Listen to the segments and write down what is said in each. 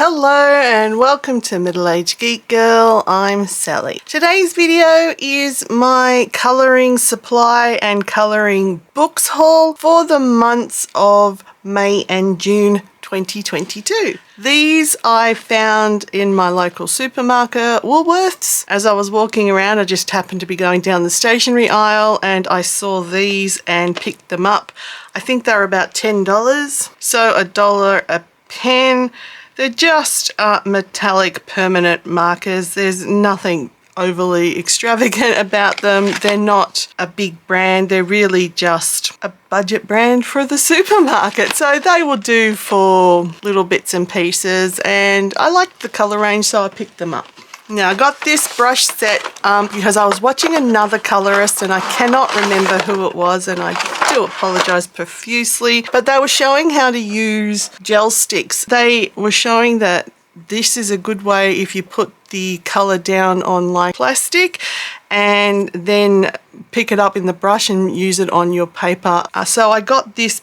Hello and welcome to Middle-Aged Geek Girl. I'm Sally. Today's video is my colouring supply and colouring books haul for the months of May and June 2022. These I found in my local supermarket, Woolworths. As I was walking around, I just happened to be going down the stationery aisle and I saw these and picked them up. I think they're about $10, so $1 a pen. They're just metallic permanent markers. There's nothing overly extravagant about them. They're not a big brand. They're really just a budget brand for the supermarket. So they will do for little bits and pieces. And I liked the colour range, so I picked them up. Now I got this brush set because I was watching another colorist and I cannot remember who it was, and I do apologise profusely, but they were showing how to use gel sticks. They were showing that this is a good way if you put the colour down on like plastic and then pick it up in the brush and use it on your paper. So I got this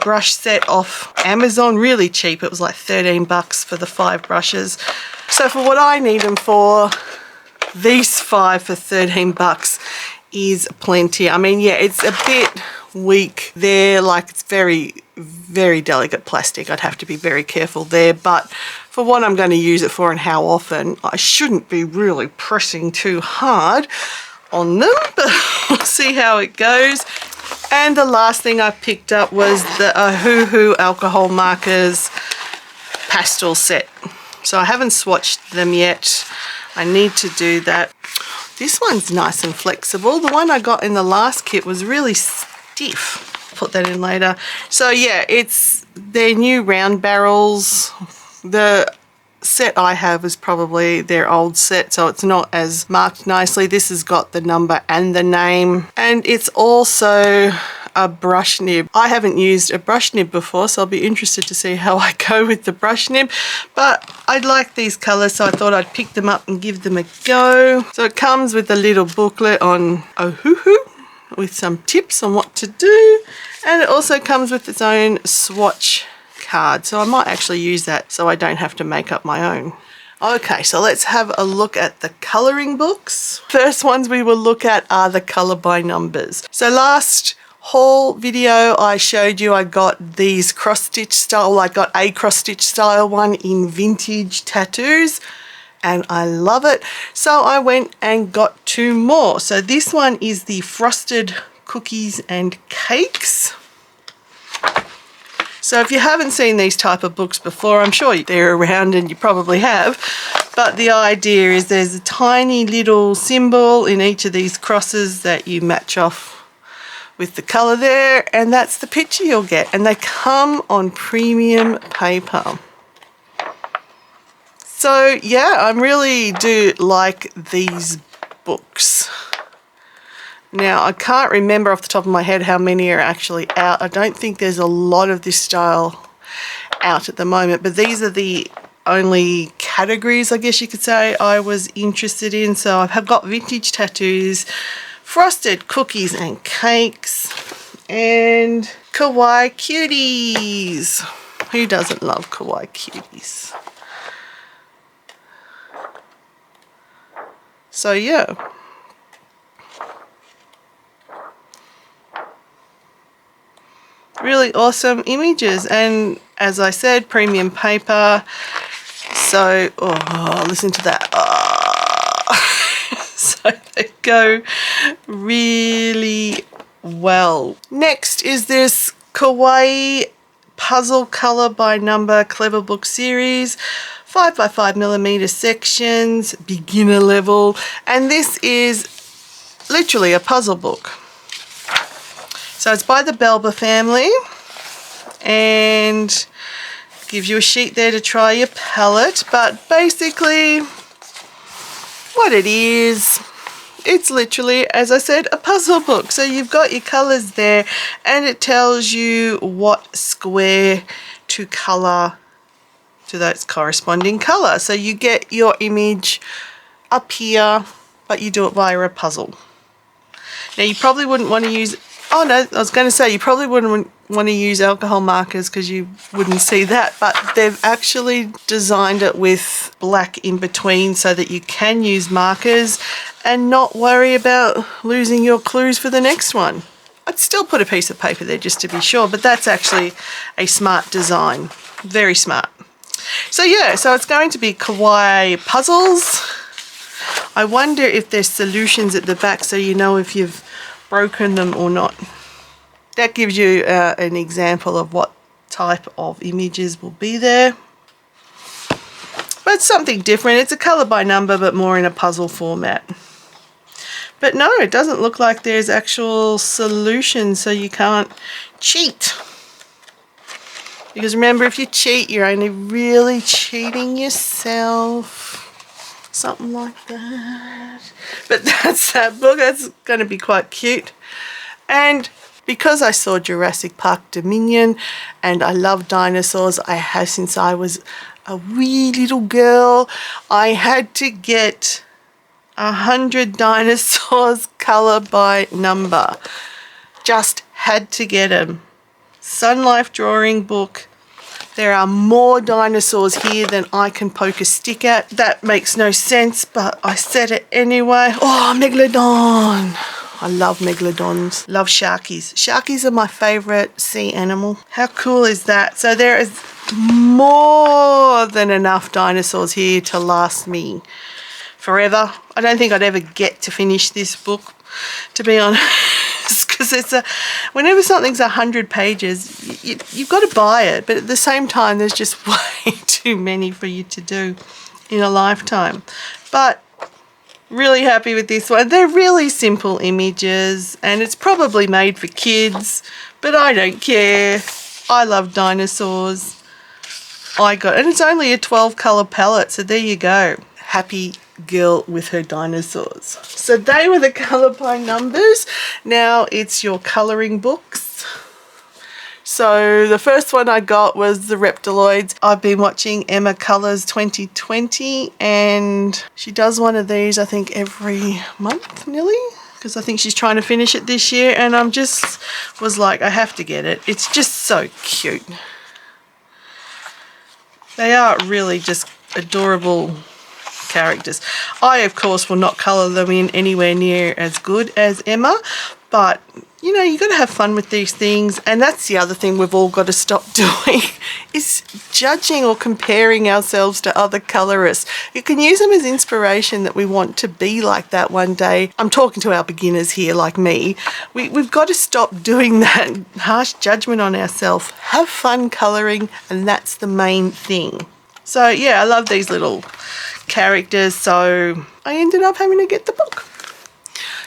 brush set off Amazon really cheap. It was like $13 for the 5 brushes. So for what I need them for, these 5 for $13 is plenty. I mean, yeah, it's a bit weak there, like it's very, very delicate plastic. I'd have to be very careful there, but for what I'm going to use it for and how often, I shouldn't be really pressing too hard on them, but we'll see how it goes. And the last thing I picked up was the Hoo alcohol markers pastel set. So I haven't swatched them yet. I need to do that. This one's nice and flexible. The one I got in the last kit was really stiff. Put that in later. So yeah, it's their new round barrels. The set I have is probably their old set, so it's not as marked nicely. This has got the number and the name, and it's also a brush nib. I haven't used a brush nib before, so I'll be interested to see how I go with the brush nib, but I like these colors, so I thought I'd pick them up and give them a go. So it comes with a little booklet on Ohuhu with some tips on what to do, and it also comes with its own swatch card, so I might actually use that so I don't have to make up my own. Okay, so let's have a look at the colouring books. First ones we will look at are the colour by numbers. So last haul video I showed you I got these cross stitch style, I got a cross stitch style one in vintage tattoos and I love it, so I went and got 2 more. So this one is the frosted cookies and cakes. So if you haven't seen these type of books before, I'm sure they're around and you probably have, but the idea is there's a tiny little symbol in each of these crosses that you match off with the colour there, and that's the picture you'll get, and they come on premium paper. So yeah, I really do like these books. Now, I can't remember off the top of my head how many are actually out. I don't think there's a lot of this style out at the moment, but these are the only categories, I guess you could say, I was interested in. So I've got vintage tattoos, frosted cookies and cakes, and kawaii cuties. Who doesn't love kawaii cuties? So yeah. Really awesome images, and as I said, premium paper. So, oh, listen to that. Oh. So they go really well. Next is this kawaii puzzle color by number clever book series, 5x5mm sections, beginner level, and this is literally a puzzle book. So it's by the Belba family and gives you a sheet there to try your palette, but basically what it is, it's literally, as I said, a puzzle book. So you've got your colours there and it tells you what square to colour to that corresponding colour. So you get your image up here, but you do it via a puzzle. Now you probably wouldn't want to use Oh no, I was going to say you probably wouldn't want to use alcohol markers because you wouldn't see that, but they've actually designed it with black in between so that you can use markers and not worry about losing your clues for the next one. I'd still put a piece of paper there just to be sure, but that's actually a smart design. Very smart. So yeah, so it's going to be kawaii puzzles. I wonder if there's solutions at the back so you know if you've broken them or not. That gives you an example of what type of images will be there. But it's something different. It's a colour by number but more in a puzzle format. But no, it doesn't look like there's actual solutions, so you can't cheat. Because remember, if you cheat, you're only really cheating yourself. Something like that. But that's that book. That's going to be quite cute. And because I saw Jurassic Park Dominion and I love dinosaurs, I have since I was a wee little girl, I had to get 100 dinosaurs colour by number. Just had to get them. Sun Life drawing book. There are more dinosaurs here than I can poke a stick at. That makes no sense, but I said it anyway. Oh, Megalodon. I love megalodons. Love sharkies. Sharkies are my favourite sea animal. How cool is that? So there is more than enough dinosaurs here to last me forever. I don't think I'd ever get to finish this book, to be honest. Because it's whenever something's 100 pages, you've got to buy it, but at the same time there's just way too many for you to do in a lifetime. But really happy with this one. They're really simple images and it's probably made for kids, but I don't care. I love dinosaurs. And it's only a 12 colour palette, so there you go. Happy girl with her dinosaurs. So they were the colour by numbers. Now it's your colouring books. So the first one I got was the Reptiloids. I've been watching Emma Colours 2020 and she does one of these I think every month nearly, because I think she's trying to finish it this year, and I'm just was like, I have to get it. It's just so cute. They are really just adorable characters. I of course will not colour them in anywhere near as good as Emma, but you know, you got to have fun with these things, and that's the other thing we've all got to stop doing is judging or comparing ourselves to other colourists. You can use them as inspiration that we want to be like that one day. I'm talking to our beginners here like me. We've got to stop doing that harsh judgment on ourselves. Have fun colouring, and that's the main thing. So yeah, I love these little characters, so I ended up having to get the book.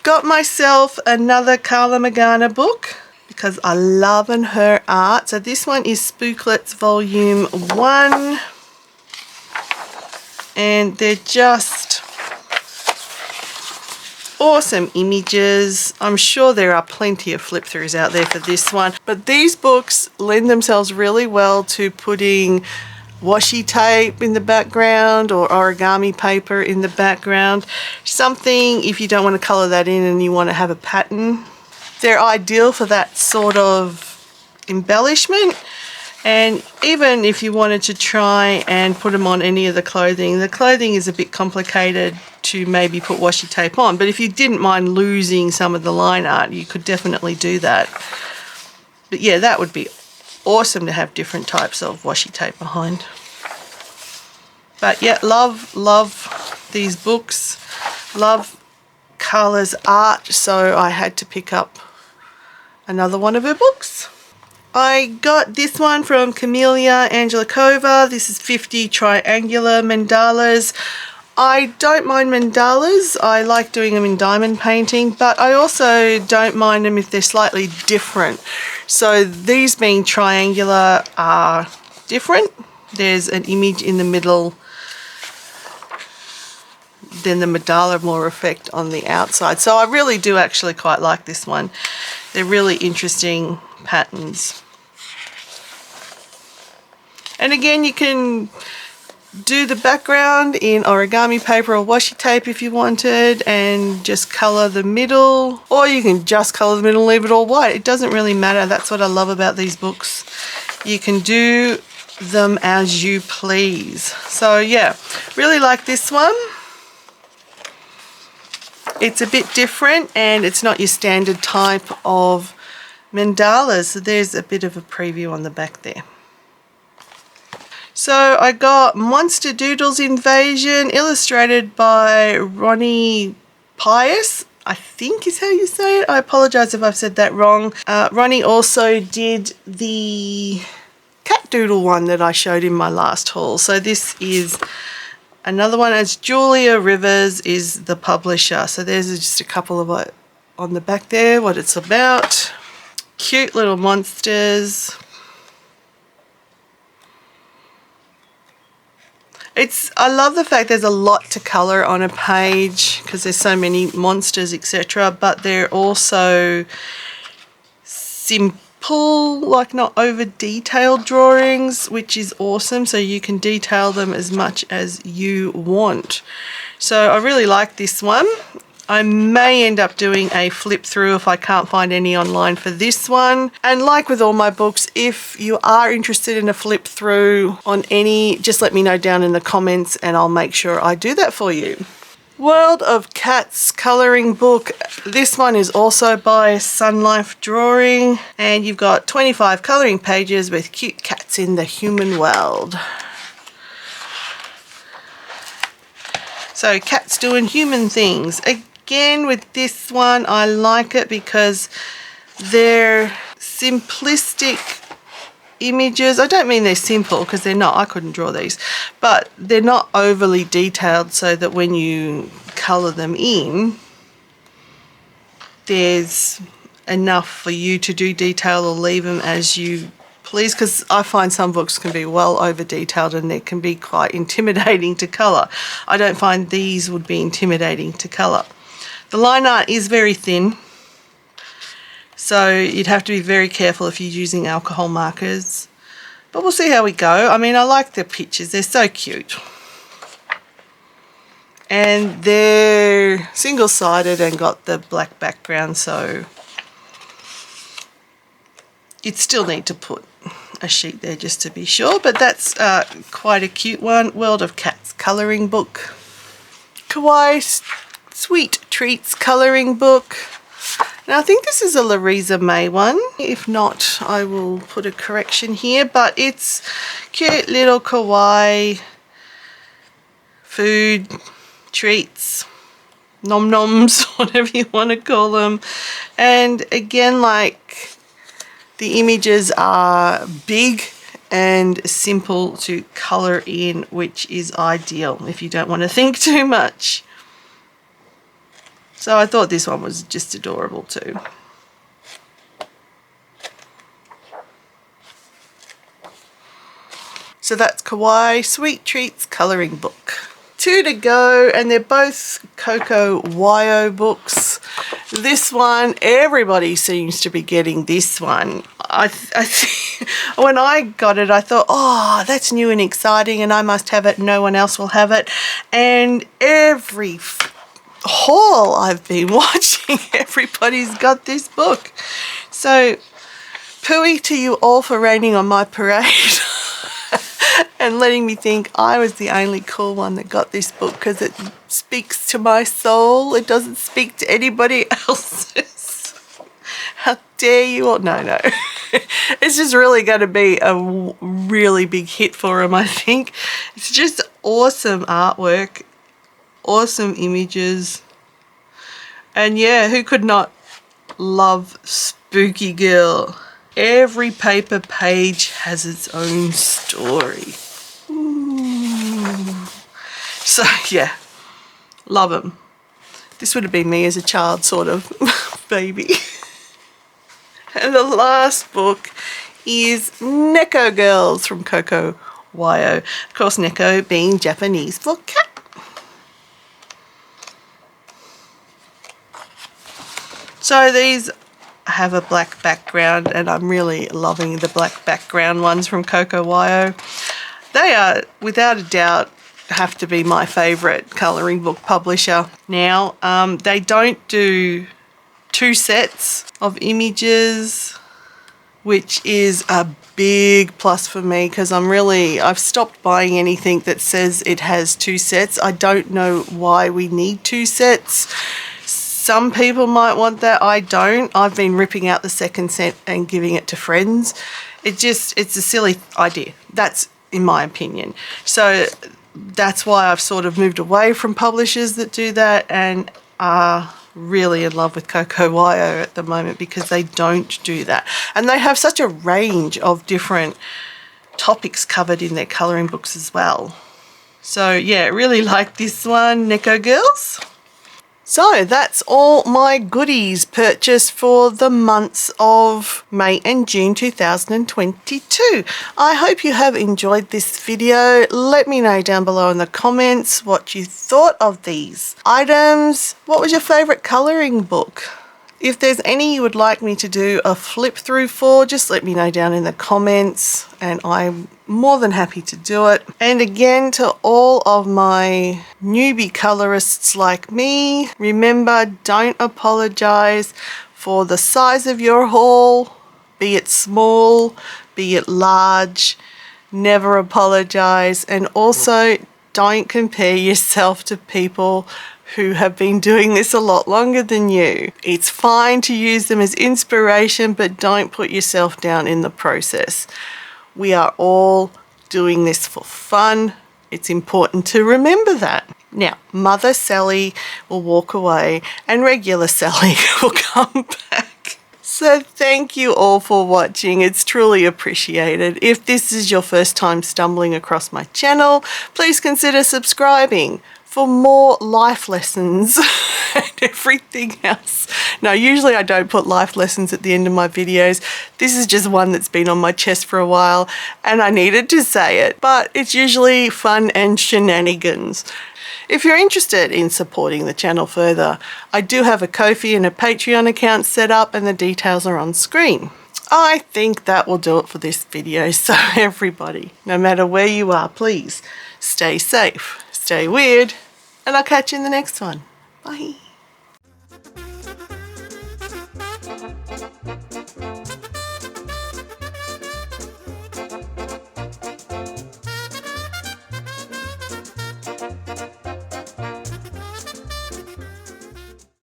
Got myself another Carla Magana book because I love her art. So this one is Spooklets Volume 1, and they're just awesome images. I'm sure there are plenty of flip throughs out there for this one, but these books lend themselves really well to putting washi tape in the background or origami paper in the background. Something, if you don't want to colour that in and you want to have a pattern, they're ideal for that sort of embellishment. And even if you wanted to try and put them on any of the clothing is a bit complicated to maybe put washi tape on, but if you didn't mind losing some of the line art, you could definitely do that. But yeah, that would be awesome to have different types of washi tape behind. But yeah, love these books. Love Carla's art, so I had to pick up another one of her books. I got this one from Camellia Angelikova. This is 50 triangular mandalas. I don't mind mandalas. I like doing them in diamond painting, but I also don't mind them if they're slightly different. So these being triangular are different. There's an image in the middle, then the mandala more effect on the outside. So I really do actually quite like this one. They're really interesting patterns. And again, you can do the background in origami paper or washi tape if you wanted, and just color the middle, or you can just color the middle and leave it all white. It doesn't really matter. That's what I love about these books. You can do them as you please. So yeah, really like this one. It's a bit different and it's not your standard type of mandalas. So there's a bit of a preview on the back there. So I got Monster Doodles Invasion, illustrated by Ronnie Pius, I think is how you say it. I apologize if I've said that wrong. Ronnie also did the cat doodle one that I showed in my last haul. So this is another one, as Julia Rivers is the publisher. So there's just a couple of what on the back there, what it's about. Cute little monsters. I love the fact there's a lot to colour on a page because there's so many monsters, etc. But they're also simple, like not over detailed drawings, which is awesome. So you can detail them as much as you want. So I really like this one. I may end up doing a flip through if I can't find any online for this one. And like with all my books, if you are interested in a flip through on any, just let me know down in the comments and I'll make sure I do that for you. World of Cats colouring book. This one is also by Sun Life Drawing, and you've got 25 colouring pages with cute cats in the human world. So cats doing human things. Again, with this one, I like it because they're simplistic images. I don't mean they're simple because they're not. I couldn't draw these, but they're not overly detailed so that when you colour them in, there's enough for you to do detail or leave them as you please, because I find some books can be well over detailed and they can be quite intimidating to colour. I don't find these would be intimidating to colour. The line art is very thin, so you'd have to be very careful if you're using alcohol markers. But we'll see how we go. I mean, I like the pictures. They're so cute. And they're single-sided and got the black background, so you'd still need to put a sheet there just to be sure. But that's quite a cute one. World of Cats colouring book. Kawaii Sweet Treats colouring book. Now I think this is a Louisa May one. If not, I will put a correction here, but it's cute little kawaii food treats, nom noms, whatever you want to call them. And again, like, the images are big and simple to colour in, which is ideal if you don't want to think too much. So I thought this one was just adorable too. So that's Kawaii Sweet Treats colouring book. 2 to go, and they're both Coco Wyo books. This one, everybody seems to be getting this one. When I got it, I thought, oh, that's new and exciting and I must have it, no one else will have it. And every haul I've been watching, everybody's got this book. So pooey to you all for raining on my parade and letting me think I was the only cool one that got this book, because it speaks to my soul. It doesn't speak to anybody else's. How dare you all? No. It's just really going to be a really big hit for him, I think. It's just awesome artwork, awesome images, and yeah, who could not love Spooky Girl? Every paper page has its own story. Ooh. So yeah, love them. This would have been me as a child, sort of baby. And the last book is Neko Girls from Coco Wyo. Of course, Neko being Japanese for cat. So these have a black background, and I'm really loving the black background ones from Coco Wyo. They are, without a doubt, have to be my favourite colouring book publisher now. They don't do 2 sets of images, which is a big plus for me because I've stopped buying anything that says it has 2 sets. I don't know why we need 2 sets. Some people might want that. I don't. I've been ripping out the second set and giving it to friends. It's a silly idea. That's in my opinion. So that's why I've sort of moved away from publishers that do that and are really in love with Coco Wyo at the moment because they don't do that. And they have such a range of different topics covered in their colouring books as well. So yeah, really like this one, Neko Girls. So that's all my goodies purchased for the months of May and June 2022. I hope you have enjoyed this video. Let me know down below in the comments what you thought of these items. What was your favourite colouring book? If there's any you would like me to do a flip through for, just let me know down in the comments and I'm more than happy to do it. And again, to all of my newbie colorists like me, remember, don't apologize for the size of your haul, be it small, be it large. Never apologize. And also don't compare yourself to people who have been doing this a lot longer than you. It's fine to use them as inspiration, but don't put yourself down in the process. We are all doing this for fun. It's important to remember that. Now, Mother Sally will walk away and regular Sally will come back. So thank you all for watching. It's truly appreciated. If this is your first time stumbling across my channel, please consider subscribing for more life lessons and everything else. Now, usually I don't put life lessons at the end of my videos. This is just one that's been on my chest for a while and I needed to say it, but it's usually fun and shenanigans. If you're interested in supporting the channel further, I do have a Ko-fi and a Patreon account set up and the details are on screen. I think that will do it for this video. So everybody, no matter where you are, please stay safe, stay weird, and I'll catch you in the next one. Bye.